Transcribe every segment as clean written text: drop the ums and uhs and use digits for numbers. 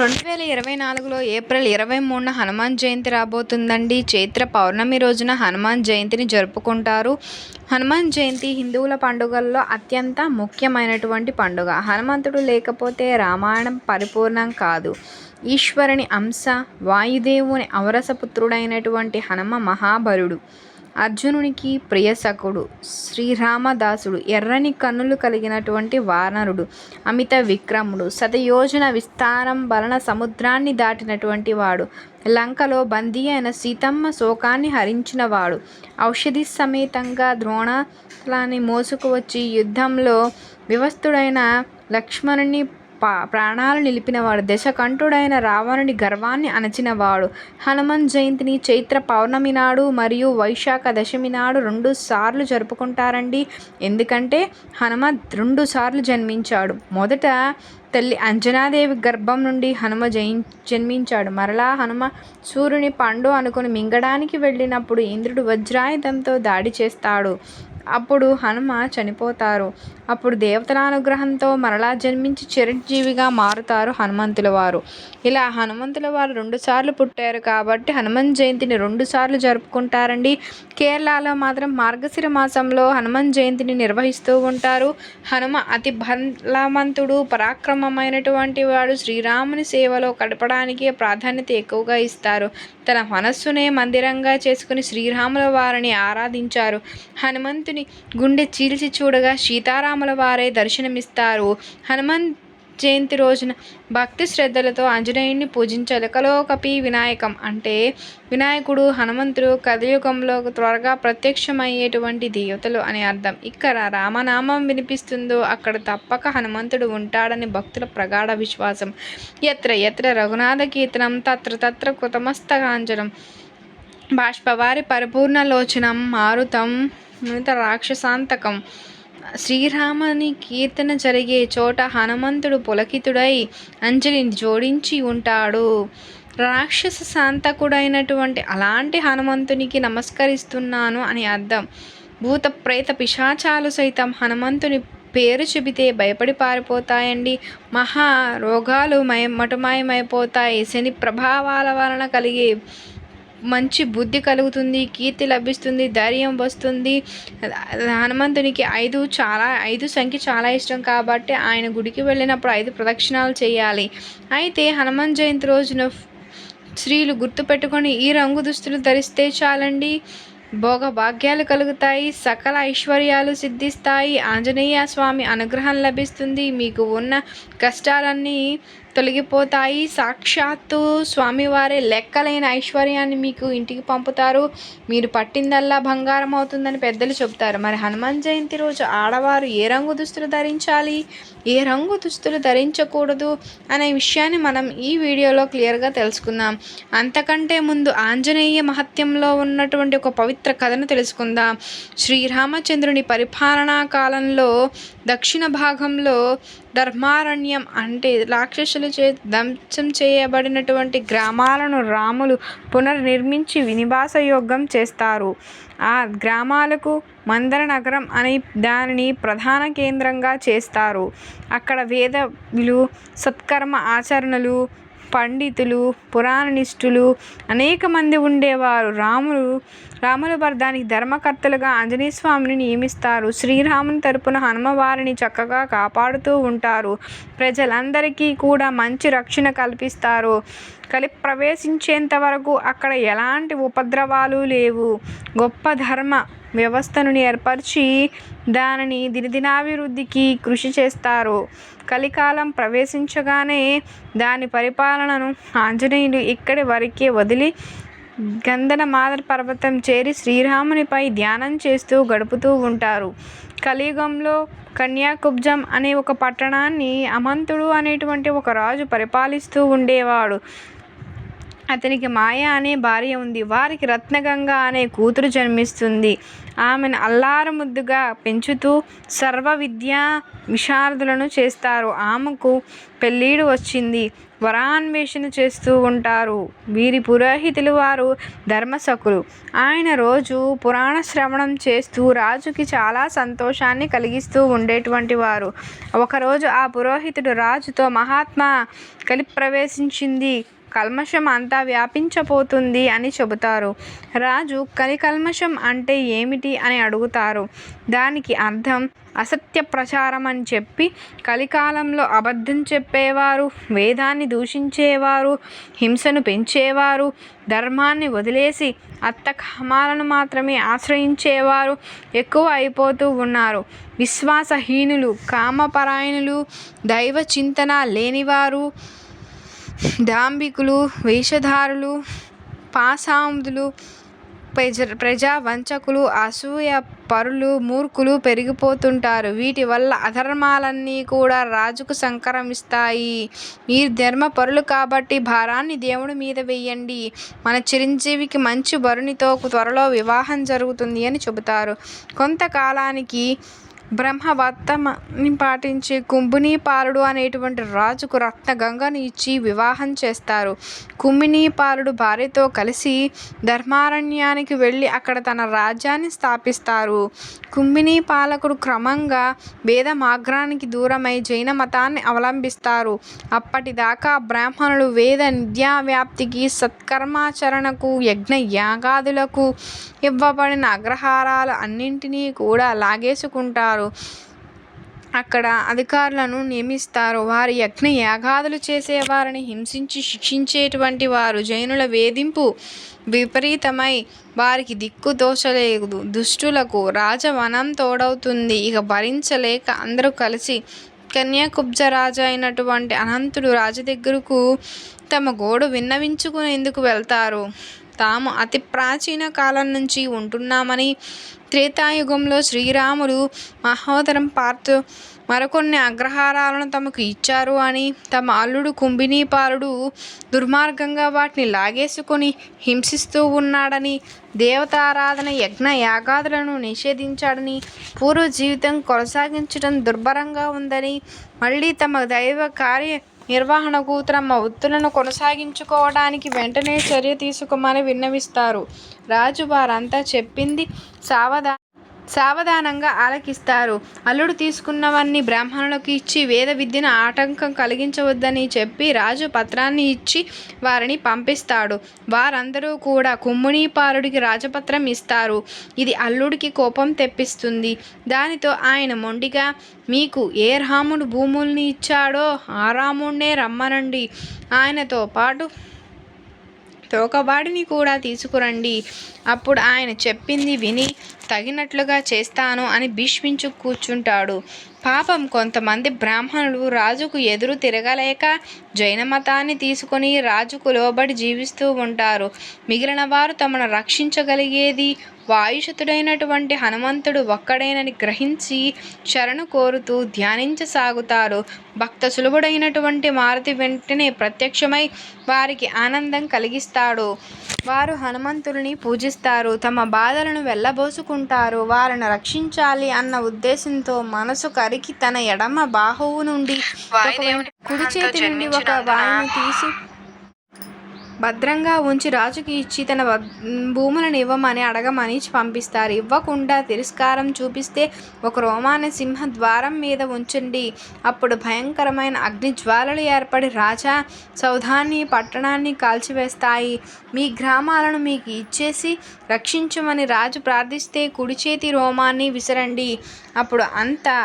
2024లో April 23న Hanuman Jayanti రాబోతుందండి. Chaitra పౌర్ణమి రోజున హనుమాన్ జయంతిని జరుపుకుంటారు. హనుమాన్ జయంతి హిందువుల పండుగల్లో అత్యంత ముఖ్యమైనటువంటి పండుగ. హనుమంతుడు లేకపోతే రామాయణం పరిపూర్ణం కాదు. ఈశ్వరుని అంశ, వాయుదేవుని ఔరసపుత్రుడైనటువంటి హనుమ మహాబలుడు. అర్జునునికి ప్రియసఖుడు. శ్రీరామదాసుడు. ఎర్రని కన్నులు కలిగినటువంటి వానరుడు. అమిత విక్రముడు. శతయోజన విస్తారం బలన సముద్రాన్ని దాటినటువంటి వాడు. లంకలో బందీ అయిన సీతమ్మ శోకాన్ని హరించినవాడు. ఔషధి సమేతంగా ద్రోణాలని మోసుకువచ్చి యుద్ధంలో వివస్తుడైన లక్ష్మణుని ప్రాణాలు నిలిపినవాడు. దశకంఠుడైన రావణుని గర్వాన్ని అణచినవాడు. హనుమాన్ జయంతిని చైత్ర పౌర్ణమి నాడు మరియు వైశాఖ దశమి నాడు 2 సార్లు జరుపుకుంటారండి. ఎందుకంటే హనుమ 2 సార్లు జన్మించాడు. మొదట తల్లి అంజనాదేవి గర్భం నుండి హనుమ జన్మించాడు. మరలా హనుమ సూర్యుని పండు అనుకుని మింగడానికి వెళ్ళినప్పుడు ఇంద్రుడు వజ్రాయుధంతో దాడి చేస్తాడు. అప్పుడు హనుమ చనిపోతారు. అప్పుడు దేవతల అనుగ్రహంతో మరలా జన్మించి చిరంజీవిగా మారుతారు హనుమంతుల వారు. ఇలా హనుమంతుల వారు 2 సార్లు పుట్టారు కాబట్టి హనుమాన్ జయంతిని 2 సార్లు జరుపుకుంటారండి. కేరళలో మాత్రం మార్గశిర మాసంలో హనుమాన్ జయంతిని నిర్వహిస్తూ ఉంటారు. హనుమ అతి బలవంతుడు, పరాక్రమమైనటువంటి వాడు. శ్రీరాముని సేవలో గడపడానికి ప్రాధాన్యత ఎక్కువగా ఇస్తారు. తన మనస్సునే మందిరంగా చేసుకుని శ్రీరాముల వారిని ఆరాధించారు. హనుమంతుని గుండె చీల్చి చూడగా సీతారాముల వారే దర్శనమిస్తారు. హనుమాన్ జయంతి రోజున భక్తి శ్రద్ధలతో ఆంజనేయుడిని పూజించాలి. కలోకపి వినాయకం అంటే వినాయకుడు, హనుమంతుడు కలియుగంలో త్వరగా ప్రత్యక్షమయ్యేటువంటి దేవతలు అని అర్థం. ఇక్కడ రామనామం వినిపిస్తుందో అక్కడ తప్పక హనుమంతుడు ఉంటాడని భక్తుల ప్రగాఢ విశ్వాసం. ఎత్ర ఎత్ర రఘునాథ కీర్తనం తత్ర తత్ర కృతమస్తకాంజనం బాష్పవారి పరిపూర్ణలోచనం మారుతం రాక్షసాంతకం. శ్రీరాముని కీర్తన జరిగే చోట హనుమంతుడు పులకితుడై అంజలిని జోడించి ఉంటాడు. రాక్షస శాంతకుడైనటువంటి అలాంటి హనుమంతునికి నమస్కరిస్తున్నాను అని అర్థం. భూత ప్రేత పిశాచాలు సైతం హనుమంతుని పేరు చెబితే భయపడి పారిపోతాయండి. మహా రోగాలు మటుమాయమైపోతాయి. శని ప్రభావాల వలన కలిగే మంచి బుద్ధి కలుగుతుంది, కీర్తి లభిస్తుంది, ధైర్యం వస్తుంది. హనుమంతునికి 5 సంఖ్య చాలా ఇష్టం కాబట్టి ఆయన గుడికి వెళ్ళినప్పుడు 5 ప్రదక్షిణాలు చేయాలి. అయితే హనుమాన్ జయంతి రోజున స్త్రీలు గుర్తుపెట్టుకొని ఈ రంగు దుస్తులు ధరిస్తే చాలండి. భోగ భాగ్యాలు కలుగుతాయి, సకల ఐశ్వర్యాలు సిద్ధిస్తాయి, ఆంజనేయ స్వామి అనుగ్రహం లభిస్తుంది, మీకు ఉన్న కష్టాలన్నీ తొలగిపోతాయి. సాక్షాత్తు స్వామివారే లెక్కలేని ఐశ్వర్యాన్ని మీకు ఇంటికి పంపుతారు. మీరు పట్టిందల్లా బంగారం అవుతుందని పెద్దలు చెబుతారు. మరి హనుమాన్ జయంతి రోజు ఆడవారు ఏ రంగు దుస్తులు ధరించాలి, ఏ రంగు దుస్తులు ధరించకూడదు అనే విషయాన్ని మనం ఈ వీడియోలో క్లియర్గా తెలుసుకుందాం. అంతకంటే ముందు ఆంజనేయ మహత్యంలో ఉన్నటువంటి ఒక పవిత్ర కథను తెలుసుకుందాం. శ్రీరామచంద్రుని పరిపాలనా కాలంలో దక్షిణ భాగంలో ధర్మారణ్యం అంటే రాక్షసుల ధ్వంసం చేయబడినటువంటి గ్రామాలను రాములు పునర్నిర్మించి నివాసయోగ్యం చేస్తారు. ఆ గ్రామాలకు మందర నగరం అనే దానిని ప్రధాన కేంద్రంగా చేస్తారు. అక్కడ వేదవిలు, సత్కర్మ ఆచరణలు, పండితులు, పురాణ నిష్ఠులు అనేక మంది ఉండేవారు. రాములు దానికి ధర్మకర్తలుగా ఆంజనేయ స్వామిని నియమిస్తారు. శ్రీరాముని తరపున హనుమవారిని చక్కగా కాపాడుతూ ఉంటారు. ప్రజలందరికీ కూడా మంచి రక్షణ కల్పిస్తారు. కలి ప్రవేశించేంత వరకు అక్కడ ఎలాంటి ఉపద్రవాలు లేవు. గొప్ప ధర్మ వ్యవస్థను ఏర్పరిచి దానిని దినదినాభివృద్ధికి కృషి చేస్తారు. కలికాలం ప్రవేశించగానే దాని పరిపాలనను ఆంజనేయుడు ఇక్కడి వరకే వదిలి గంధమాదన పర్వతం చేరి శ్రీరామునిపై ధ్యానం చేస్తూ గడుపుతూ ఉంటారు. కలియుగంలో కన్యాకుబ్జం అనే ఒక పట్టణాన్ని అమంతుడు అనేటువంటి ఒక రాజు పరిపాలిస్తూ ఉండేవాడు. అతనికి మాయ అనే భార్య ఉంది. వారికి రత్నగంగ అనే కూతురు జన్మిస్తుంది. ఆమెను అల్లారుముద్దుగా పెంచుతూ సర్వ విద్యా విశారదులను చేస్తారు. ఆమెకు పెళ్ళీడు వచ్చింది. వరాన్వేషణ చేస్తూ ఉంటారు. వీరి పురోహితులు వారు ధర్మసకులు. ఆయన రోజు పురాణ శ్రవణం చేస్తూ రాజుకి చాలా సంతోషాన్ని కలిగిస్తూ ఉండేటువంటి వారు. ఒకరోజు ఆ పురోహితుడు రాజుతో, మహాత్మా, కలి ప్రవేశించింది, కల్మషం అంతా వ్యాపించబోతుంది అని చెబుతారు. రాజు కల్మషం అంటే ఏమిటి అని అడుగుతారు. దానికి అర్థం అసత్య ప్రచారం అని చెప్పి, కలికాలంలో అబద్ధం చెప్పేవారు, వేదాన్ని దూషించేవారు, హింసను పెంచేవారు, ధర్మాన్ని వదిలేసి అర్థకామాలను మాత్రమే ఆశ్రయించేవారు ఎక్కువ అయిపోతూ ఉన్నారు. విశ్వాసహీనులు, కామపరాయణులు, దైవ చింతన లేనివారు, డాంబికులు, వేషధారులు, పాషాంధులు, ప్రజా వంచకులు, అసూయ పరులు, మూర్ఖులు పెరిగిపోతుంటారు. వీటి వల్ల అధర్మాలన్నీ కూడా రాజుకు సంక్రమిస్తాయి. మీరు ధర్మ పరులు కాబట్టి భారాన్ని దేవుడి మీద వెయ్యండి. మన చిరంజీవికి మంచి వరునితో త్వరలో వివాహం జరుగుతుంది అని చెబుతారు. కొంతకాలానికి బ్రహ్మవర్తమని పాటించే కుంభినీపాలుడు అనేటువంటి రాజుకు రత్నగంగను ఇచ్చి వివాహం చేస్తారు. కుంభినీపాలుడు భార్యతో కలిసి ధర్మారణ్యానికి వెళ్ళి అక్కడ తన రాజ్యాన్ని స్థాపిస్తారు. కుంభినీపాలకుడు క్రమంగా వేదమార్గానికి దూరమై జైన మతాన్ని అవలంబిస్తారు. అప్పటిదాకా బ్రాహ్మణులు వేద విద్యావ్యాప్తికి, సత్కర్మాచరణకు, యజ్ఞ యాగాదులకు ఇవ్వబడిన అగ్రహారాలు అన్నింటినీ కూడా లాగేసుకుంటారు. అక్కడ అధికారులను నియమిస్తారు. వారి యజ్ఞ యాగాదులు చేసేవారిని హింసించి శిక్షించేటువంటి వారు. జైనుల వేధింపు విపరీతమై వారికి దిక్కు తోచలేదు. దుష్టులకు రాజవనం తోడవుతుంది. ఇక భరించలేక అందరూ కలిసి కన్యాకుబ్జ రాజు అయినటువంటి అనంతుడు రాజు దగ్గరకు తమ గోడు విన్నవించుకునేందుకు వెళ్తారు. తాము అతి ప్రాచీన కాలం నుంచి ఉంటున్నామని, త్రేతాయుగంలో శ్రీరాములు మహోదరం పార్తు మరికొన్ని అగ్రహారాలను తమకు ఇచ్చారు అని, తమ అల్లుడు కుంభినీపాలుడు దుర్మార్గంగా వాటిని లాగేసుకొని హింసిస్తూ ఉన్నాడని, దేవతారాధన, యజ్ఞ యాగాదులను నిషేధించాడని, పూర్వ జీవితం కొనసాగించడం దుర్భరంగా ఉందని, మళ్ళీ తమ దైవ కార్య నిర్వహణకు తమ వృత్తులను కొనసాగించుకోవడానికి వెంటనే చర్య తీసుకోమని విన్నవిస్తారు. రాజు వారంతా చెప్పింది సావధానంగా ఆలకిస్తారు. అల్లుడు తీసుకున్నవన్నీ బ్రాహ్మణులకు ఇచ్చి వేద విద్యను ఆటంకం కలిగించవద్దని చెప్పి రాజు పత్రాన్ని ఇచ్చి వారిని పంపిస్తాడు. వారందరూ కూడా కుంభినీపాలుడికి రాజపత్రం ఇస్తారు. ఇది అల్లుడికి కోపం తెప్పిస్తుంది. దానితో ఆయన మొండిగా, మీకు ఏ రాముడు భూముల్ని ఇచ్చాడో ఆ రాముడినే రమ్మనండి, ఆయనతో పాటు తోకవాడిని కూడా తీసుకురండి. అప్పుడు ఆయన చెప్పింది విని తగినట్లుగా చేస్తాను అని భీష్మించు కూర్చుంటాడు. పాపం కొంతమంది బ్రాహ్మణులు రాజుకు ఎదురు తిరగలేక జైన మతాన్ని తీసుకొని రాజుకు లోబడి జీవిస్తూ ఉంటారు. మిగిలిన వారు తమను రక్షించగలిగేది వాయుసుతుడైనటువంటి హనుమంతుడు ఒక్కడేనని గ్రహించి శరణు కోరుతూ ధ్యానించసాగుతారు. భక్త సులభుడైనటువంటి మారుతి వెంటనే ప్రత్యక్షమై వారికి ఆనందం కలిగిస్తాడు. వారు హనుమంతుడిని పూజిస్తారు. తమ బాధలను వెళ్ళబోసుకుంటారు. వారిని రక్షించాలి అన్న ఉద్దేశంతో మనసు కరికి తన ఎడమ బాహువు నుండి కుడి చేతి నుండి ఒక వాయుని తీసి భద్రంగా ఉంచి రాజుకి ఇచ్చి తన భూములను ఇవ్వమని అడగమని పంపిస్తారు. ఇవ్వకుండా తిరస్కారం చూపిస్తే ఒక రోమాన సింహ ద్వారం మీద ఉంచండి. అప్పుడు భయంకరమైన అగ్నిజ్వాలలు ఏర్పడి రాజా సౌధాన్ని, పట్టణాన్ని కాల్చివేస్తాయి. మీ గ్రామాలను మీకు ఇచ్చేసి రక్షించమని రాజు ప్రార్థిస్తే కుడి చేతి రోమాన్ని విసరండి. అప్పుడు అంతా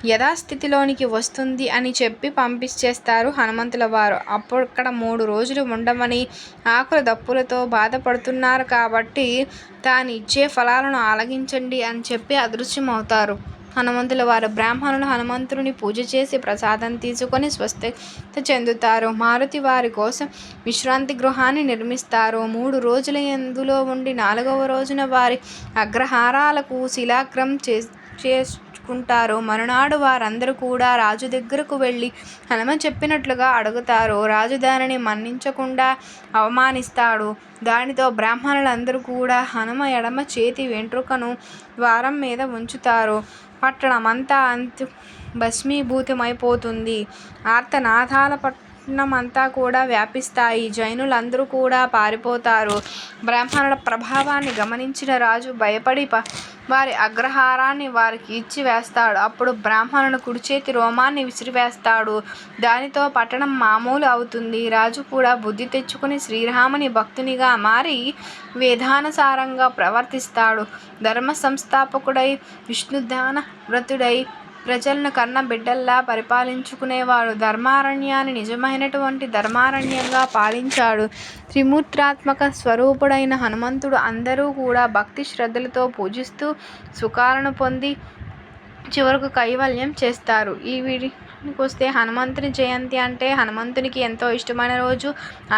యథాస్థితిలోనికి వస్తుంది అని చెప్పి పంపించేస్తారు హనుమంతుల వారు. అక్కడ 3 రోజులు ఉండమని, ఆకుల దప్పులతో బాధపడుతున్నారు కాబట్టి తాను ఇచ్చే ఫలాలను ఆలగించండి అని చెప్పి అదృశ్యమవుతారు. హనుమంతుల వారు బ్రాహ్మణులు హనుమంతుడిని పూజ చేసి ప్రసాదం తీసుకొని స్వస్థత చెందుతారు. మారుతి వారి కోసం విశ్రాంతి గృహాన్ని నిర్మిస్తారు. 3 రోజులు ఎందులో ఉండి 4వ రోజున వారి అగ్రహారాలకు శిలాగ్రం తీసుకుంటారు. మరునాడు వారందరూ కూడా రాజు దగ్గరకు వెళ్ళి హనుమ చెప్పినట్లుగా అడుగుతారు. రాజు దానిని మన్నించకుండా అవమానిస్తాడు. దానితో బ్రాహ్మణులందరూ కూడా హనుమ ఎడమ చేతి వెంట్రుకను ద్వారం మీద ఉంచుతారు. పట్టణమంతా భస్మీభూతమైపోతుంది. ఆర్తనాదాల పట్టణమంతా కూడా వ్యాపిస్తాయి. జైనులందరూ కూడా పారిపోతారు. బ్రాహ్మణుల ప్రభావాన్ని గమనించిన రాజు భయపడి వారి అగ్రహారాన్ని వారికి ఇచ్చి వేస్తాడు. అప్పుడు బ్రాహ్మణుడు కుడిచేతి రోమాన్ని విసిరివేస్తాడు. దానితో పట్టణం మామూలు అవుతుంది. రాజు కూడా బుద్ధి తెచ్చుకుని శ్రీరాముని భక్తునిగా మారి వేదానుసారంగా ప్రవర్తిస్తాడు. ధర్మ సంస్థాపకుడై విష్ణుదాన వ్రతుడై ప్రజలను కన్న బిడ్డల్లా పరిపాలించుకునేవాడు. ధర్మారణ్యాన్ని నిజమైనటువంటి ధర్మారణ్యంగా పాలించాడు. త్రిమూర్త్రాత్మక స్వరూపుడైన హనుమంతుడు అందరూ కూడా భక్తి శ్రద్ధలతో పూజిస్తూ సుఖాలను పొంది చివరకు కైవల్యం చేస్తారు. ఈ వీడియోకి వస్తే హనుమంతుని జయంతి అంటే హనుమంతునికి ఎంతో ఇష్టమైన రోజు.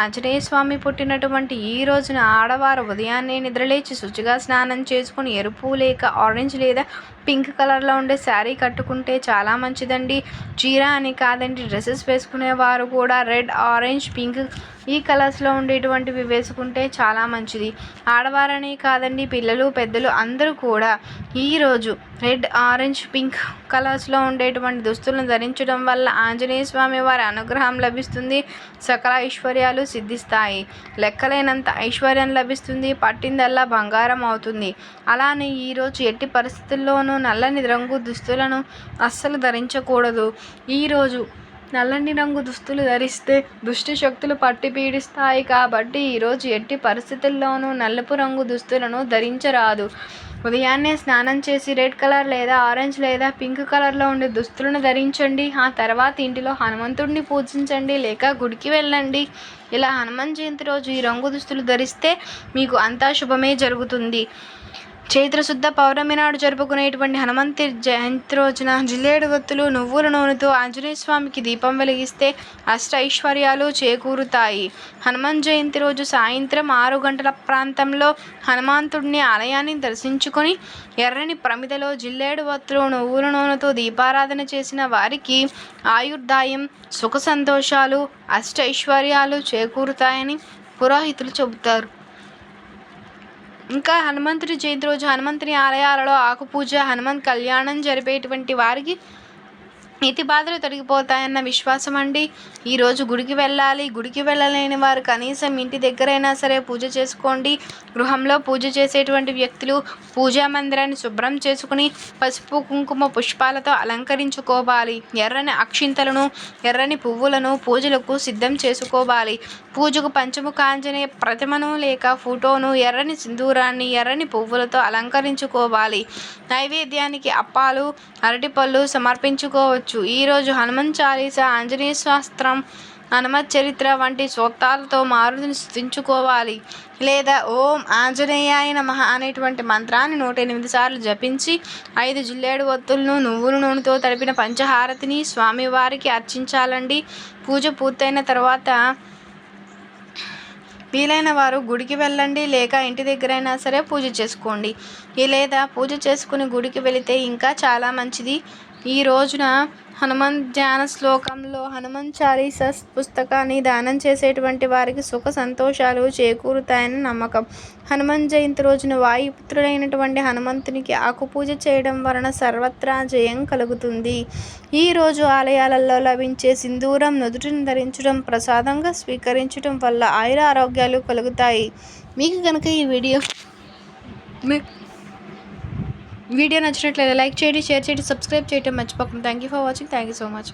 ఆంజనేయ స్వామి పుట్టినటువంటి ఈ రోజున ఆడవారు ఉదయాన్నే నిద్రలేచి శుచిగా స్నానం చేసుకుని ఎరుపు లేక ఆరెంజ్ లేదా పింక్ కలర్లో ఉండే శారీ కట్టుకుంటే చాలా మంచిదండి. చీర అని కాదండి, డ్రెస్సెస్ వేసుకునేవారు కూడా రెడ్, ఆరెంజ్, పింక్ ఈ కలర్స్లో ఉండేటువంటివి వేసుకుంటే చాలా మంచిది. ఆడవారని కాదండి, పిల్లలు పెద్దలు అందరూ కూడా ఈరోజు రెడ్, ఆరెంజ్, పింక్ కలర్స్లో ఉండేటువంటి దుస్తులను ధరించడం వల్ల ఆంజనేయ స్వామి వారి అనుగ్రహం లభిస్తుంది. సకల ఐశ్వర్యాలు సిద్ధిస్తాయి. లెక్కలేనంత ఐశ్వర్యం లభిస్తుంది. పట్టిందల్లా బంగారం అవుతుంది. అలానే ఈరోజు ఎట్టి పరిస్థితుల్లోనూ నల్లని రంగు దుస్తులను అస్సలు ధరించకూడదు. ఈరోజు నల్లని రంగు దుస్తులు ధరిస్తే దుష్ట శక్తులు పట్టి పీడిస్తాయి. కాబట్టి ఈరోజు ఎట్టి పరిస్థితుల్లోనూ నలుపు రంగు దుస్తులను ధరించరాదు. ఉదయాన్నే స్నానం చేసి రెడ్ కలర్ లేదా ఆరెంజ్ లేదా పింక్ కలర్లో ఉండే దుస్తులను ధరించండి. ఆ తర్వాత ఇంటిలో హనుమంతుడిని పూజించండి లేక గుడికి వెళ్ళండి. ఇలా హనుమాన్ జయంతి రోజు ఈ రంగు దుస్తులు ధరిస్తే మీకు అంతా శుభమే జరుగుతుంది. చైత్రశుద్ధ పౌర్ణమి నాడు జరుపుకునేటువంటి హనుమంతి జయంతి రోజున జిల్లేడు ఒత్తులు నువ్వుల నూనెతో ఆంజనేయ స్వామికి దీపం వెలిగిస్తే అష్ట ఐశ్వర్యాలు చేకూరుతాయి. హనుమాన్ జయంతి రోజు సాయంత్రం 6 గంటల ప్రాంతంలో హనుమంతుడిని ఆలయాన్ని దర్శించుకొని ఎర్రని ప్రమిదలో జిల్లేడు ఒత్తులు నువ్వుల నూనెతో దీపారాధన చేసిన వారికి ఆయుర్దాయం, సుఖ సంతోషాలు, అష్ట ఐశ్వర్యాలు చేకూరుతాయని పురోహితులు చెబుతారు. ఇంకా హనుమంతుడి జయంతి రోజు హనుమంతుని ఆలయాలలో ఆకుపూజ, హనుమంత్ కళ్యాణం జరిపేటువంటి వారికి నీతి బాధలు తొలగిపోతాయన్న విశ్వాసం అండి. ఈరోజు గుడికి వెళ్ళాలి. గుడికి వెళ్ళలేని వారు కనీసం ఇంటి దగ్గరైనా సరే పూజ చేసుకోండి. గృహంలో పూజ చేసేటువంటి వ్యక్తులు పూజా మందిరాన్ని శుభ్రం చేసుకుని పసుపు కుంకుమ పుష్పాలతో అలంకరించుకోవాలి. ఎర్రని అక్షింతలను, ఎర్రని పువ్వులను పూజలకు సిద్ధం చేసుకోవాలి. పూజకు పంచముఖ ఆంజనేయ ప్రతిమను లేక ఫోటోను, ఎర్రని సింధూరాన్ని, ఎర్రని పువ్వులతో అలంకరించుకోవాలి. నైవేద్యానికి అప్పాలు, అరటిపళ్ళు సమర్పించుకోవచ్చు. ఈరోజు హనుమాన్ చాలీసా, ఆంజనేయ శాస్త్రం, హనుమత్ చరిత్ర వంటి సూక్తాలతో మారుతిని స్తుతించుకోవాలి. లేదా ఓం ఆంజనేయాయ నమః అనేటువంటి మంత్రాన్ని 108 సార్లు జపించి 5 జిల్లేడు ఒత్తులను నువ్వుల నూనెతో తడిపిన పంచహారతిని స్వామివారికి అర్చించాలండి. పూజ పూర్తయిన తర్వాత వీలైన వారు గుడికి వెళ్ళండి లేక ఇంటి దగ్గరైనా సరే పూజ చేసుకోండి. లేదా పూజ చేసుకుని గుడికి వెళితే ఇంకా చాలా మంచిది. ఈ రోజున హనుమాన్ ధ్యాన శ్లోకంలో హనుమాన్ చాలీసా పుస్తకాన్ని దానం చేసేటువంటి వారికి సుఖ సంతోషాలు చేకూరుతాయని నమ్మకం. హనుమాన్ జయంతి రోజున వాయుపుత్రుడైనటువంటి హనుమంతునికి ఆకుపూజ చేయడం వలన సర్వత్రా జయం కలుగుతుంది. ఈరోజు ఆలయాలలో లభించే సింధూరం నుదుటిని ధరించడం, ప్రసాదంగా స్వీకరించడం వల్ల ఆయుర ఆరోగ్యాలు కలుగుతాయి. మీకు కనుక ఈ వీడియో నచ్చినట్లయితే లైక్ చేయండి, షేర్ చేయండి, సబ్స్క్రైబ్ చేయడం మర్చిపోకండి. Thank you for watching. Thank you so much.